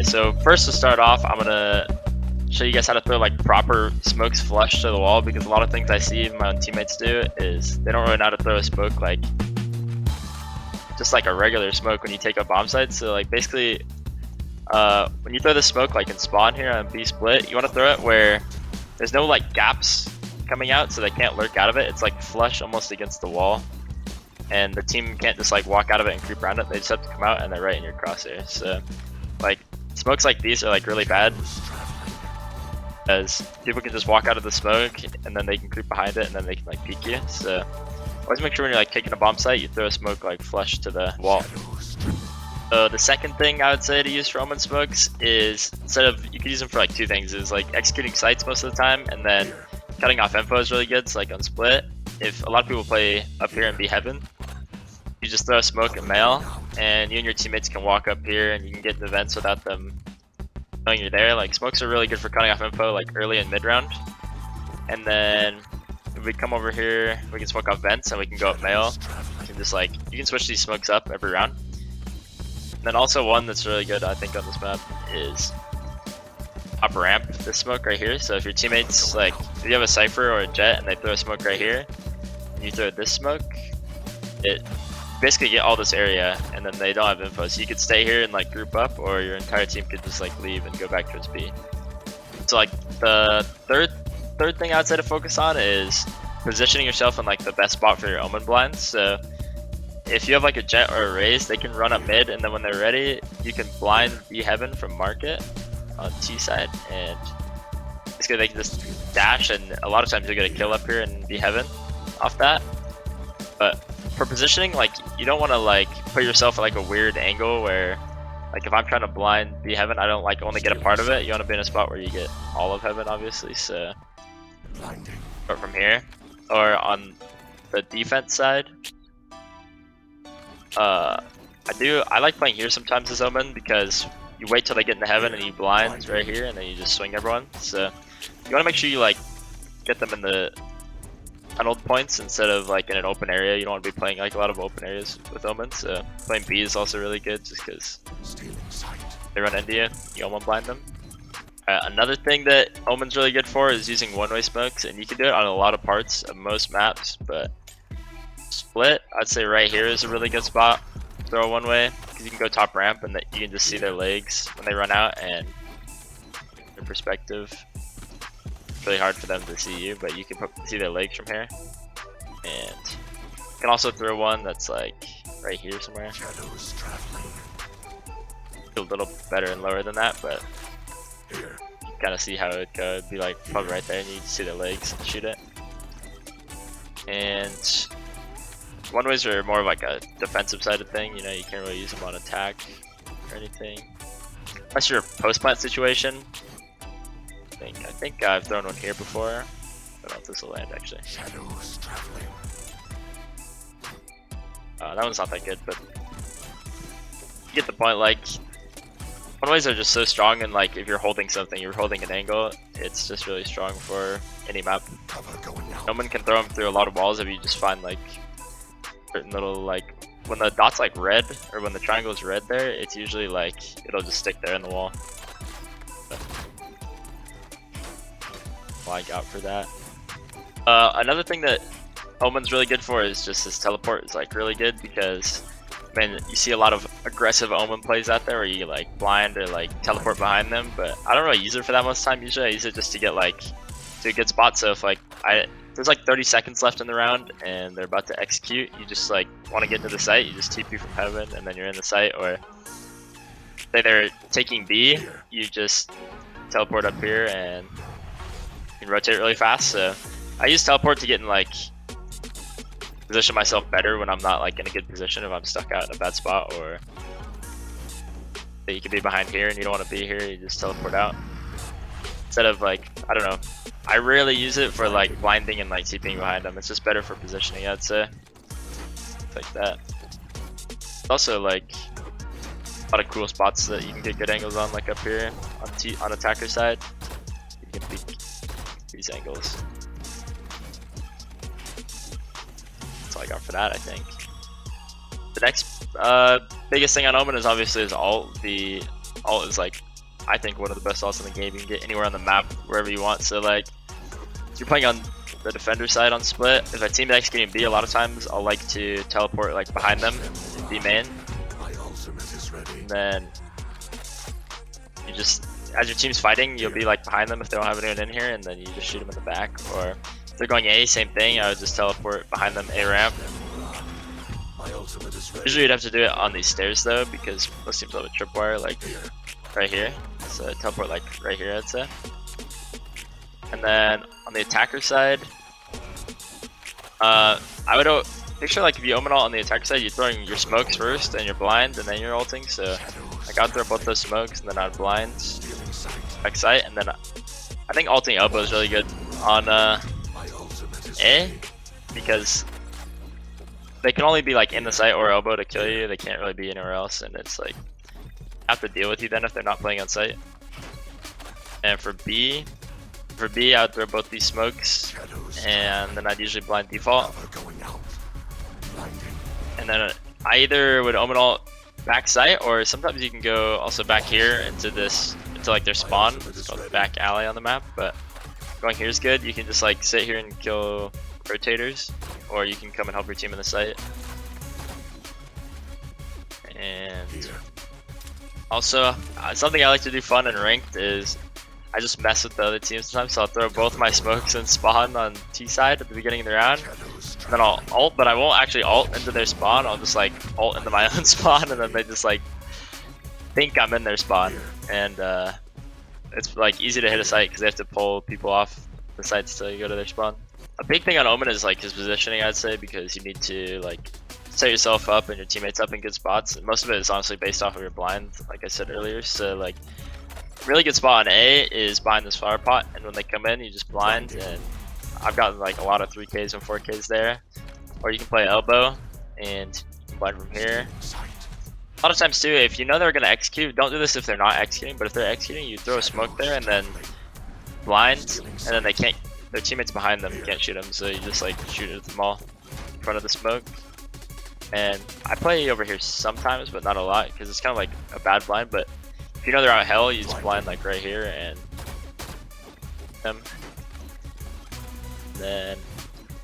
so first to start off, I'm gonna show you guys how to throw like proper smokes flush to the wall, because a lot of things I see my own teammates do is they don't really know how to throw a smoke like just like a regular smoke when you take a bomb site. So like basically when you throw the smoke like in spawn here on B split, you want to throw it where there's no like gaps coming out so they can't lurk out of it. It's like flush almost against the wall, and the team can't just like walk out of it and creep around it. They just have to come out and they're right in your crosshair. So like smokes like these are like really bad, as people can just walk out of the smoke and then they can creep behind it and then they can like peek you. So always make sure when you're like taking a bomb site, you throw a smoke like flush to the wall. So the second thing I would say to use for Omen smokes is, instead of, you can use them for like two things, is like executing sites most of the time, and then cutting off info is really good. So like on split, if a lot of people play up here and be heaven, you just throw a smoke and mail, and you and your teammates can walk up here and you can get in the vents without them knowing you're there. Like smokes are really good for cutting off info like early and mid round. And then if we come over here, we can smoke off vents and we can go up mail. And just like, you can switch these smokes up every round. And then also one that's really good I think on this map is top ramp, this smoke right here. So if your teammates, like if you have a Cypher or a Jet and they throw a smoke right here, and you throw this smoke, it basically get all this area and then they don't have info. So you could stay here and like group up, or your entire team could just like leave and go back towards B. So like the third thing I'd say to focus on is positioning yourself in like the best spot for your Omen blinds. So if you have like a Jet or a Raze, they can run up mid, and then when they're ready, you can blind B heaven from market on T side, and basically they can just dash, and a lot of times you'll get a kill up here and B heaven off that. But for positioning, like you don't want to like put yourself at like a weird angle where, like if I'm trying to blind B heaven, I don't like only get a part of it. You want to be in a spot where you get all of heaven, obviously. So but from here, or on the defense side, I like playing here sometimes as Omen, because you wait till they get into heaven and you blind right here, and then you just swing everyone. So you want to make sure you like get them in the tunneled points instead of like in an open area. You don't want to be playing like a lot of open areas with Omen. So playing B is also really good, just because they run into you, you Omen blind them. Another thing that Omen's really good for is using one-way smokes, and you can do it on a lot of parts of most maps, but split, I'd say right here is a really good spot to throw one way, because you can go top ramp and you can just see their legs when they run out, and their perspective, it's really hard for them to see you, but you can see their legs from here. And you can also throw one that's like right here somewhere. A little better and lower than that, but you kind of see how it would go. It'd be like probably right there, and you can see their legs and shoot it. And one ways are more of like a defensive side of thing. You know, you can't really use them on attack or anything, unless you're a post plant situation. I think I've thrown one here before. I don't know if this will land actually. That one's not that good, but you get the point. Like one ways are just so strong, and like if you're holding something, you're holding an angle, it's just really strong for any map. Omen can throw them through a lot of walls if you just find like certain little, like when the dot's like red, or when the triangle is red there, it's usually like it'll just stick there in the wall. But flag out for that. Another thing that Omen's really good for is just his teleport is like really good, because man, you see a lot of aggressive Omen plays out there where you like blind or like teleport behind them, but I don't really use it for that most of the time. Usually I use it just to get like to a good spot. So if like there's like 30 seconds left in the round and they're about to execute, you just like want to get into the site, you just TP from heaven and then you're in the site. Or say they're taking B, you just teleport up here and you can rotate really fast. So I use teleport to get in like position myself better when I'm not like in a good position, if I'm stuck out in a bad spot, or you could be behind here and you don't want to be here, you just teleport out. Instead of like, I don't know, I rarely use it for like blinding and like TPing behind them. It's just better for positioning, I'd say. Like that. Also like a lot of cool spots that you can get good angles on, like up here on attacker side. You can peek these angles. That's all I got for that, I think. The next biggest thing on Omen is obviously his ult. The ult is like I think, one of the best ults in the game. You can get anywhere on the map, wherever you want. So like, if you're playing on the defender side on split, if a team is executing B, a lot of times I'll like to teleport like behind them in B main. And then you just, as your team's fighting, you'll be like behind them if they don't have anyone in here, and then you just shoot them in the back. Or if they're going A, same thing, I would just teleport behind them A ramp. Usually you'd have to do it on these stairs though, because most teams have a tripwire like right here. So teleport like right here, I'd say. And then on the attacker side, I would picture like if you Omen ult on the attacker side, you're throwing your smokes first and you're blind, and then you're ulting. So like I'd throw both those smokes and then I'd blind back sight, and then I think ulting elbow is really good on A, because they can only be like in the site or elbow to kill you. They can't really be anywhere else, and it's like have to deal with you then if they're not playing on site. And for B, I would throw both these smokes, and then I'd usually blind default. And then I either would Omen ult back site, or sometimes you can go also back here into like their spawn. It's called the back alley on the map, but going here is good. You can just like sit here and kill rotators, or you can come and help your team in the site. And also, something I like to do fun and ranked is I just mess with the other team sometimes. So I'll throw both my smokes and spawn on T side at the beginning of the round, and then I'll ult, but I won't actually ult into their spawn. I'll just like ult into my own spawn, and then they just like think I'm in their spawn. And it's like easy to hit a site because they have to pull people off the sites to go to their spawn. A big thing on Omen is like his positioning, I'd say, because you need to like set yourself up and your teammates up in good spots. And most of it is honestly based off of your blind, like I said earlier. So like, really good spot on A is behind this flower pot, and when they come in, you just blind. And I've gotten like a lot of 3Ks and 4Ks there. Or you can play elbow and you can blind from here. A lot of times too, if you know they're gonna execute, don't do this if they're not executing. But if they're executing, you throw a smoke there and then blind, and then they can't. Their teammates behind them, you can't shoot them, so you just like shoot at them all in front of the smoke. And I play over here sometimes, but not a lot, because it's kind of like a bad blind. But if you know they're out hell, you just blind like right here and them. Then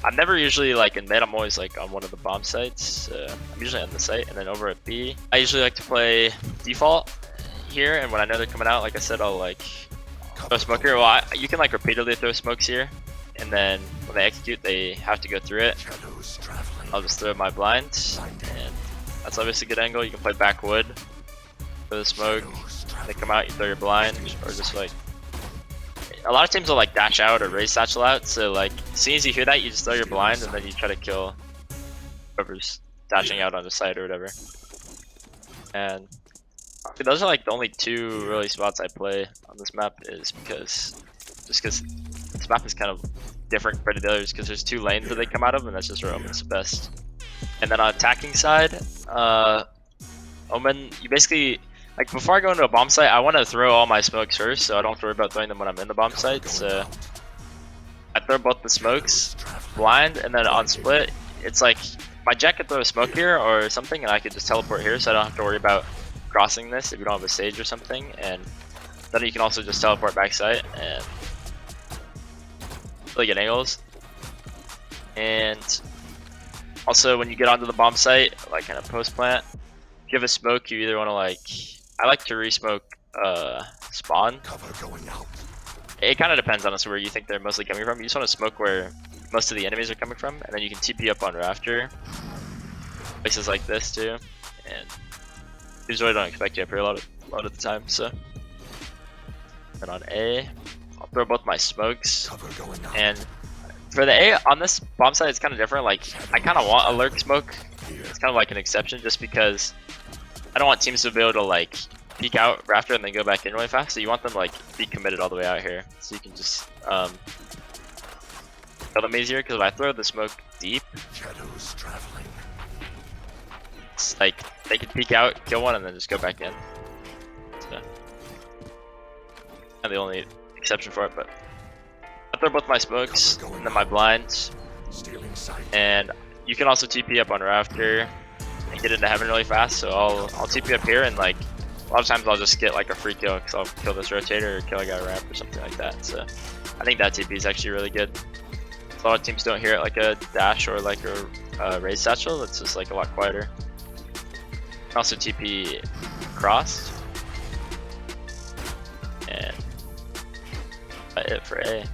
I'm never usually like in mid, I'm always like on one of the bomb sites. I'm usually on the site, and then over at B, I usually like to play default here, and when I know they're coming out, like I said, I'll like throw a smoke here. Well, you can like repeatedly throw smokes here, and then when they execute, they have to go through it. I'll just throw my blind, and that's obviously a good angle. You can play backwood for the smoke. When they come out, you throw your blind, or just like a lot of teams will like dash out or raise satchel out. So like as soon as you hear that, you just throw your blind, and then you try to kill whoever's dashing out on the side or whatever. And those are like the only two really spots I play on this map, is because this map is kind of different compared to the others, because there's two lanes that they come out of, and that's just where Omen's the best. And then on attacking side, Omen, you basically, like before I go into a bomb site, I want to throw all my smokes first, so I don't have to worry about throwing them when I'm in the bomb site. So I throw both the smokes, blind, and then on split, it's like my jet could throw a smoke here or something, and I could just teleport here, so I don't have to worry about crossing this if you don't have a stage or something. And then you can also just teleport back site and really good angles. And also when you get onto the bomb site, like kind of post plant, if you have a smoke, you either want to like, I like to re-smoke spawn. It kind of depends on us where you think they're mostly coming from. You just want to smoke where most of the enemies are coming from, and then you can TP up on rafter, places like this too. And usually I don't expect you up here a lot of the time. So then on A, I'll throw both my smokes, and for the A on this bomb site, it's kind of different. Like I kind of want a lurk smoke. It's kind of like an exception, just because I don't want teams to be able to like peek out rafter and then go back in really fast. So you want them to like be committed all the way out here, so you can just kill them easier. Because if I throw the smoke deep, it's like they can peek out, kill one, and then just go back in. So I'm the only exception for it, but I throw both my smokes and then my blinds, and you can also TP up on rafter and get into heaven really fast. So I'll TP up here, and like A lot of times I'll just get like a free kill because I'll kill this rotator or kill a guy ramp or something like that. So I think that TP is actually really good. A lot of teams don't hear it like a dash or like a raise satchel. It's just like a lot quieter. Also TP crossed. And it for A.